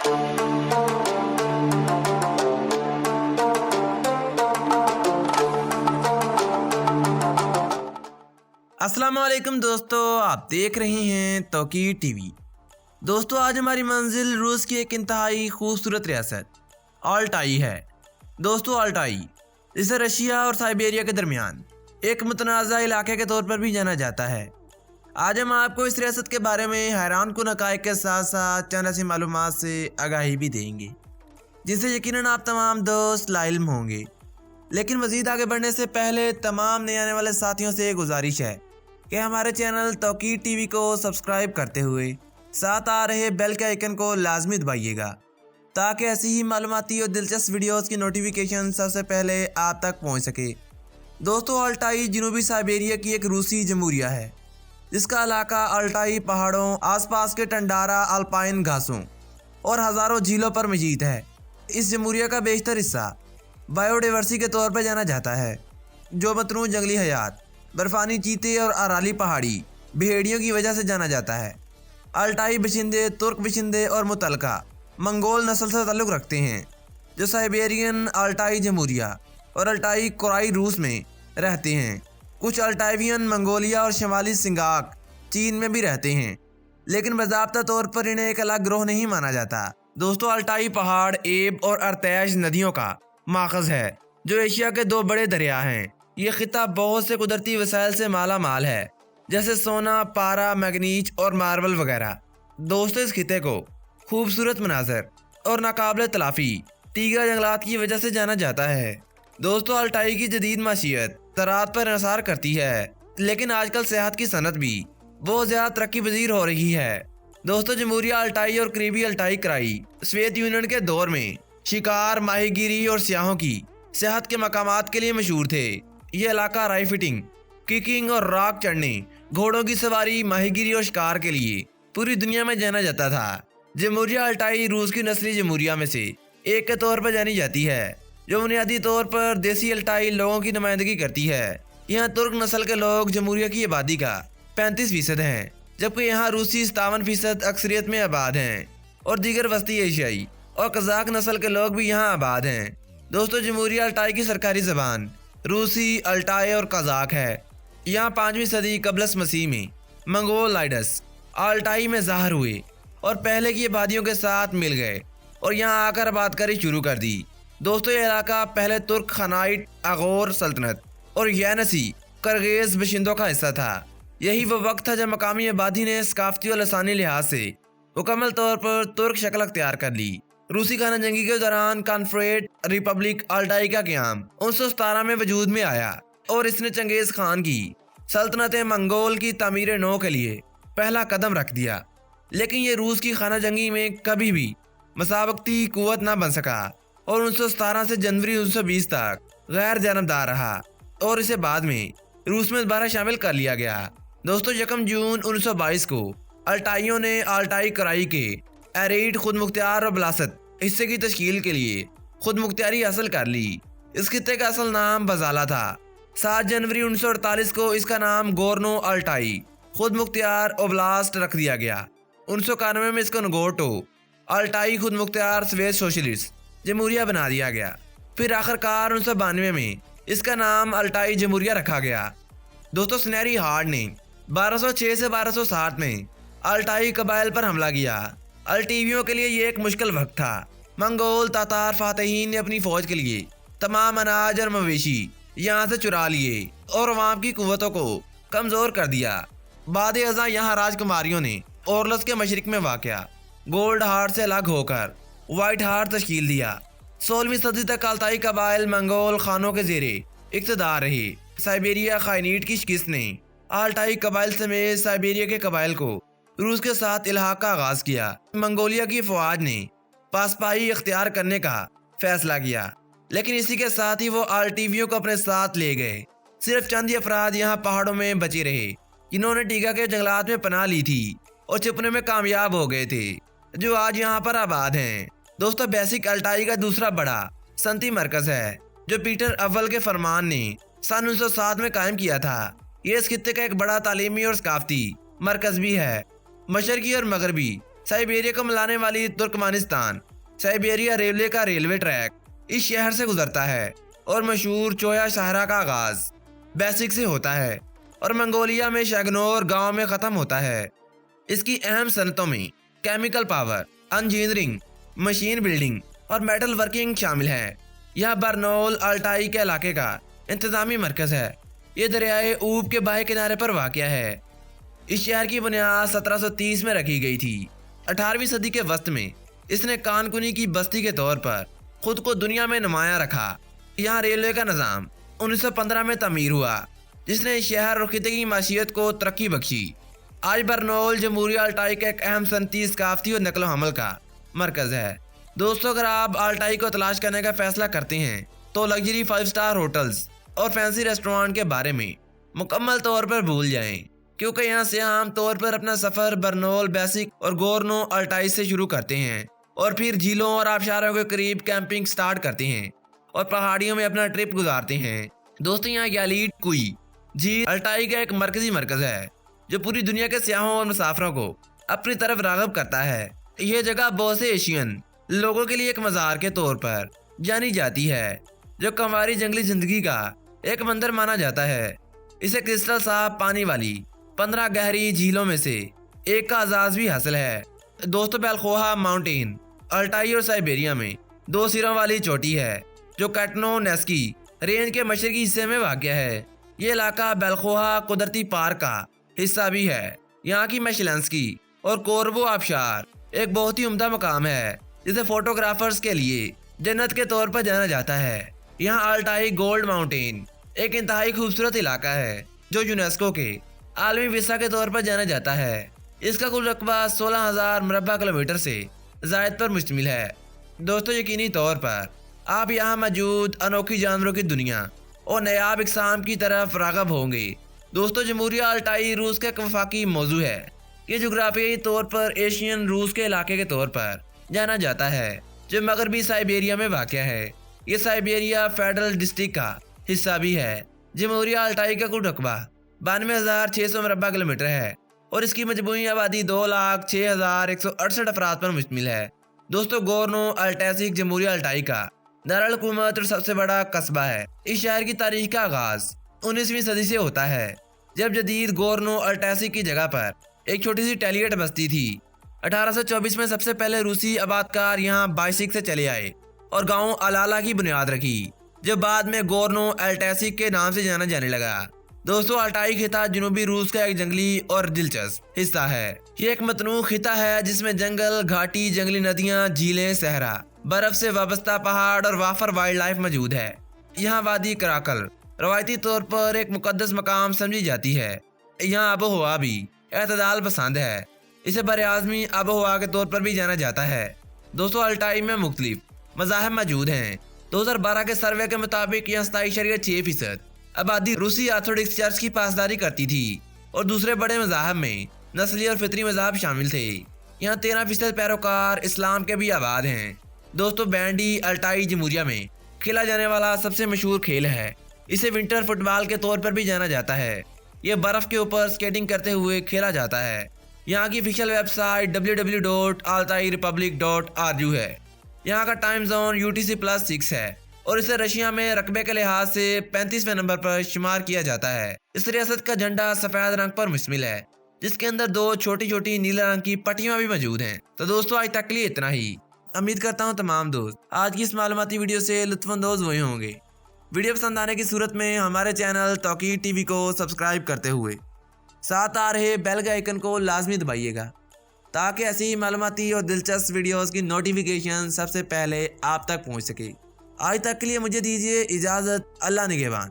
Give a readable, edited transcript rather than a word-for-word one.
अस्सलाम वालेकुम दोस्तों, आप देख रहे हैं तौकीर टीवी। दोस्तों, आज हमारी मंजिल रूस की एक इंतहाई खूबसूरत रियासत अल्टाई है। दोस्तों, अल्टाई इसे रशिया और साइबेरिया के दरमियान एक मुतनाज़ा इलाके के तौर पर भी जाना जाता है। आज हम आपको इस रियासत के बारे में हैरान कुन हक़ाइक़ के साथ साथ चंद ऐसी मालूमात से आगाही भी देंगे जिससे यकीनन आप तमाम दोस्त लाइल्म होंगे। लेकिन मज़ीद आगे बढ़ने से पहले तमाम नए आने वाले साथियों से गुजारिश है कि हमारे चैनल तौकीर टीवी को सब्सक्राइब करते हुए साथ आ रहे बेल के आइकन को लाजमी दबाइएगा ताकि ऐसी ही मालूमाती और दिलचस्प वीडियोस की नोटिफिकेशन सबसे पहले आप तक पहुंच सके। दोस्तों, अल्टाई जनूबी साइबेरिया की एक रूसी जमहूरिया है जिसका इलाका अल्टाई पहाड़ों, आसपास के टंडारा अल्पाइन घासों और हज़ारों झीलों पर मजीद है। इस जमहूरिया का बेशतर हिस्सा बायोडाइवर्सिटी के तौर पर जाना जाता है, जो मतनू जंगली हयात, बर्फानी चीते और अराली पहाड़ी भेड़ियों की वजह से जाना जाता है। अल्टाई बशिंदे तुर्क बशिंदे और मुतलका मंगोल नस्ल से ताल्लुक़ रखते हैं जो साइबेरियन, अल्टाई जमहूरिया और अल्टाई कोराई रूस में रहते हैं। कुछ अल्टाइवियन मंगोलिया और शमाली सिंगाक चीन में भी रहते हैं, लेकिन बाज़ाब्ता तौर पर इन्हें एक अलग ग्रोह नहीं माना जाता। दोस्तों, अल्टाई पहाड़ एब और अर्तैश नदियों का माखज़ है जो एशिया के दो बड़े दरिया हैं। ये खिता बहुत से कुदरती वसाइल से माला माल है, जैसे सोना, पारा, मैग्नीज और मार्बल वगैरह। दोस्तों, इस खिते को खूबसूरत मनाजर और नाकाबिल तलाफी टीगा जंगलात की वजह से जाना जाता है। दोस्तों, अल्टाई की जदीद माशियत ज़राअत पर इंहसार करती है, लेकिन आजकल सेहत की सनत भी बहुत ज़्यादा तरक्की पजीर हो रही है। दोस्तों, जमहूरिया अल्टाई और करीबी अल्टाई कराई सोवियत यूनियन के दौर में शिकार, माहीगीरी और सियाहों की सेहत के मकामात के लिए मशहूर थे। ये इलाका राइफिटिंग, किकिंग और रॉक चढ़ने, घोड़ों की सवारी, माहीगीरी और शिकार के लिए पूरी दुनिया में जाना जाता था। जमहूरिया अल्टाई रूस की नस्ली जमहूरिया में से एक के तौर पर जानी जाती है, जो बुनियादी तौर पर देसी अल्टाई लोगों की नुमाइंदगी करती है। यहाँ तुर्क नस्ल के लोग जमहूरिया की आबादी का 35% हैं, जबकि यहाँ रूसी 57% अक्सरियत में आबाद हैं और दीगर वस्ती एशियाई और कज़ाक नस्ल के लोग भी यहाँ आबाद हैं। दोस्तों, जमहूरिया अल्टाई की सरकारी ज़बान रूसी, अल्टाई और कज़ाक है। यहाँ 5वीं सदी कबलस मसीह में मंगोल लाइडस अल्टाई में ज़ाहिर हुए और पहले की आबादियों के साथ मिल गए और यहाँ आकर आबादकारी शुरू कर दी। दोस्तों, ये इलाका पहले तुर्क खानाइट, अगोर सल्तनत और यानसी करगेज बशिंदों का हिस्सा था। यही वो वक्त था जब मकामी आबादी ने सकाफती और लसानी लिहाज से मुकम्मल तौर पर तुर्क शक्ल अख्तियार कर ली। रूसी खाना जंगी के दौरान कॉन्फेडरेट रिपब्लिक अल्टाई का क़याम 1917 में वजूद में आया और इसने चंगेज़ खान की सल्तनत मंगोल की तामीर नौ के लिए पहला कदम रख दिया। लेकिन ये रूस की खाना जंगी में कभी भी मसाबकती कुव्वत ना बन सका और 1917 से जनवरी 1920 तक गैर जानबदार रहा और इसे बाद में रूस में दोबारा शामिल कर लिया गया। दोस्तों, 1 जून 1922 को अल्टाइयों ने अल्टाई कराई के एरेड खुद मुख्तियार और बलासत हिस्से की तश्कील के लिए खुद मुख्तियारी हासिल कर ली। इस खित्ते का असल नाम बजाला था। 7 जनवरी 1948 को इसका नाम गोर्नो अल्टाई खुद मुख्तियार ओब्लास्ट रख दिया गया। 1991 में इसको नगोर्टो अल्टाई खुद मुख्तियार स्वेत सोशलिस्ट जमहूरिया बना दिया गया। फिर आखिरकार 1992 में इसका नाम अल्टाई जमहूरिया रखा गया। दोस्तों, सुनहरी हार्ड ने 1206 से 1260 में अल्टाई कबाइल पर हमला किया। अल्टीवियों के लिए ये एक मुश्किल वक्त था। मंगोल तातार फातहीन ने अपनी फौज के लिए तमाम अनाज और मवेशी यहाँ से चुरा लिए और अवाम की कुव्वतों को कमज़ोर कर दिया। बाद अज़ा यहाँ राजकुमारियों ने ओरलस के मशरिक में वाक़या गोल्ड हार्ट से अलग होकर वाइट हार्ट तश्कील दिया। 16वीं सदी तक अल्टाई कबाइल मंगोल खानों के ज़ेरे इक़्तिदार रहे। साइबेरिया खाइनीट की शिकस्त ने अल्टाई कबाइल समेत साइबेरिया के कबाइल को रूस के साथ इल्हाक़ का आगाज़ किया। मंगोलिया की फ़ौज ने पासपाई इख्तियार करने का फैसला किया, लेकिन इसी के साथ ही वो अल्टीवियों को अपने साथ ले गए। सिर्फ चंद ही अफराद यहाँ पहाड़ों में बचे रहे जिन्होंने टीगा के जंगलात में पनाह ली थी और छुपने में कामयाब हो गए थे, जो आज यहाँ पर आबाद हैं। दोस्तों, बेसिक अल्टाई का दूसरा बड़ा सनती मरकज़ है जो पीटर अव्वल के फरमान ने सन 1907 में कायम किया था। ये इस खित्ते का एक बड़ा तालीमी और सकाफती मरकज़ भी है। मशरकी और मगरबी سائبیریا کو ملانے والی ترکمانستان سائبیریا ریلوے کا ریلوے ٹریک اس شہر سے گزرتا ہے اور مشہور چویا صحرا کا آغاز بیسک سے ہوتا ہے اور منگولیا میں شگنور گاؤں میں ختم ہوتا ہے۔ اس کی اہم صنعتوں میں chemical power, engineering, machine building اور میٹل ورکنگ شامل ہے۔ یہ برنول آلٹائی کے علاقے کا انتظامی مرکز ہے۔ یہ دریائے اوب کے بائیں کنارے پر واقع ہے۔ اس شہر کی بنیاد 1730 میں رکھی گئی تھی۔ 18ویں صدی کے وسط میں اس نے کان کنی کی بستی کے طور پر خود کو دنیا میں نمایاں رکھا۔ یہاں ریلوے کا نظام 1915 میں تعمیر ہوا، جس نے شہر اور خطے کی معیشت کو ترقی بخشی۔ آج برنول جمہوریہ آلٹائی کا ایک اہم صنعتی، ثقافتی اور نقل و حمل کا مرکز ہے۔ دوستو، اگر آپ آلٹائی کو تلاش کرنے کا فیصلہ کرتے ہیں تو لگژری 5 سٹار ہوٹلز اور فینسی ریسٹورانٹ کے بارے میں مکمل طور پر بھول جائیں، کیونکہ یہاں سے عام طور پر اپنا سفر برنول بیسک اور گورنو آلٹائی سے شروع کرتے ہیں اور پھر جھیلوں اور آبشاروں کے قریب کیمپنگ سٹارٹ کرتے ہیں اور پہاڑیوں میں اپنا ٹرپ گزارتے ہیں۔ دوستو، یہاں گیلیٹ کوئی جھیل آلٹائی کا ایک مرکزی مرکز ہے جو پوری دنیا کے سیاحوں اور مسافروں کو اپنی طرف راغب کرتا ہے۔ یہ جگہ بہت سے ایشین لوگوں کے لیے ایک مزار کے طور پر جانی جاتی ہے، جو کنواری جنگلی زندگی کا ایک منظر مانا جاتا ہے۔ اسے کرسٹل صاف پانی والی 15 گہری جھیلوں میں سے ایک کا اعزاز بھی حاصل ہے۔ دوستو، بیلخوہا ماؤنٹین آلٹائی اور سائبیریا میں 2 سروں والی چوٹی ہے جو کیٹنو نیسکی رینج کے مشرقی حصے میں واقع ہے۔ یہ علاقہ بیلخوہا قدرتی پارک کا حصہ بھی ہے۔ یہاں کی میشلنسکی اور کوربو آبشار ایک بہت ہی عمدہ مقام ہے جسے فوٹوگرافرز کے لیے جنت کے طور پر جانا جاتا ہے۔ یہاں آلٹائی گولڈ ماؤنٹین ایک انتہائی خوبصورت علاقہ ہے جو یونیسکو کے عالمی ورثہ کے طور پر جانا جاتا ہے۔ اس کا کل رقبہ 16,000 مربع کلومیٹر سے زائد پر مشتمل ہے۔ دوستو، یقینی طور پر آپ یہاں موجود انوکھی جانوروں کی دنیا اور نایاب اقسام کی طرف راغب ہوں گے۔ دوستو، جمہوریہ آلٹائی روس کا ایک وفاقی موضوع ہے۔ یہ جغرافیائی طور پر ایشین روس کے علاقے کے طور پر جانا جاتا ہے جو مغربی سائبیریا میں واقع ہے۔ یہ سائبیریا فیڈرل ڈسٹرکٹ کا حصہ بھی ہے۔ جمہوریہ آلٹائی کا کل رقبہ 92,600 مربع کلومیٹر ہے اور اس کی مجموعی آبادی 2,06,168 افراد پر مشتمل ہے۔ دوستو، گورنو آلٹیسک جمہوریہ آلٹائی کا دارالحکومت اور سب سے بڑا قصبہ ہے۔ اس شہر کی تاریخ کا آغاز 19ویں صدی سے ہوتا ہے، جب جدید گورنو آلٹیسک کی جگہ پر ایک چھوٹی سی ٹیلیٹ بستی تھی۔ 1824 میں سب سے پہلے روسی آبادکار یہاں بائسک سے چلے آئے اور گاؤں الالا کی بنیاد رکھی، جو بعد میں گورنو آلٹیسک کے نام سے جانا جانے لگا۔ دوستو، آلٹائی خطہ جنوبی روس کا ایک جنگلی اور دلچسپ حصہ ہے۔ یہ ایک متنوع خطہ ہے جس میں جنگل، گھاٹی، جنگلی ندیاں، جھیلیں، صحرا، برف سے وابستہ پہاڑ اور وافر وائلڈ لائف موجود ہے۔ یہاں وادی کراکل روایتی طور پر ایک مقدس مقام سمجھی جاتی ہے۔ یہاں آب و ہوا بھی اعتدال پسند ہے۔ اسے براعظمی آب و ہوا کے طور پر بھی جانا جاتا ہے۔ دوستو، آلٹائی میں مختلف مذاہب موجود ہیں۔ 2012 کے سروے کے مطابق یہاں 27.6% آبادی روسی آرتھوڈکس چرچ کی پاسداری کرتی تھی اور دوسرے بڑے مذاہب میں نسلی اور فطری مذاہب شامل تھے۔ یہاں 13% پیروکار اسلام کے بھی آباد ہیں۔ دوستو، بینڈی آلٹائی جمہوریہ میں کھیلا جانے والا سب سے مشہور کھیل ہے۔ اسے ونٹر فٹ بال کے طور پر بھی جانا جاتا ہے۔ یہ برف کے اوپر سکیٹنگ کرتے ہوئے کھیلا جاتا ہے۔ یہاں کی آفیشیل ویب سائٹ www.altairrepublic.ru ہے۔ یہاں کا ٹائم زون UTC+6 ہے اور اسے رشیا میں رقبے کے لحاظ سے 35ویں نمبر پر شمار کیا جاتا ہے۔ اس ریاست کا جھنڈا سفید رنگ پر مشتمل ہے، جس کے اندر 2 چھوٹی چھوٹی نیلے رنگ کی پٹیاں بھی موجود ہیں۔ تو دوستو، آج تک کے لیے اتنا ہی۔ امید کرتا ہوں تمام دوست آج کی اس معلوماتی ویڈیو سے لطف اندوز ہوئے ہوں گے۔ ویڈیو پسند آنے کی صورت میں ہمارے چینل توقیر ٹی وی کو سبسکرائب کرتے ہوئے ساتھ آ رہے بیل کے آئیکن کو لازمی دبائیے گا، تاکہ ایسی معلوماتی اور دلچسپ ویڈیوز کی نوٹیفیکیشن سب سے پہلے آپ تک پہنچ سکے۔ آج تک کے لیے مجھے دیجیے اجازت۔ اللہ نگہبان۔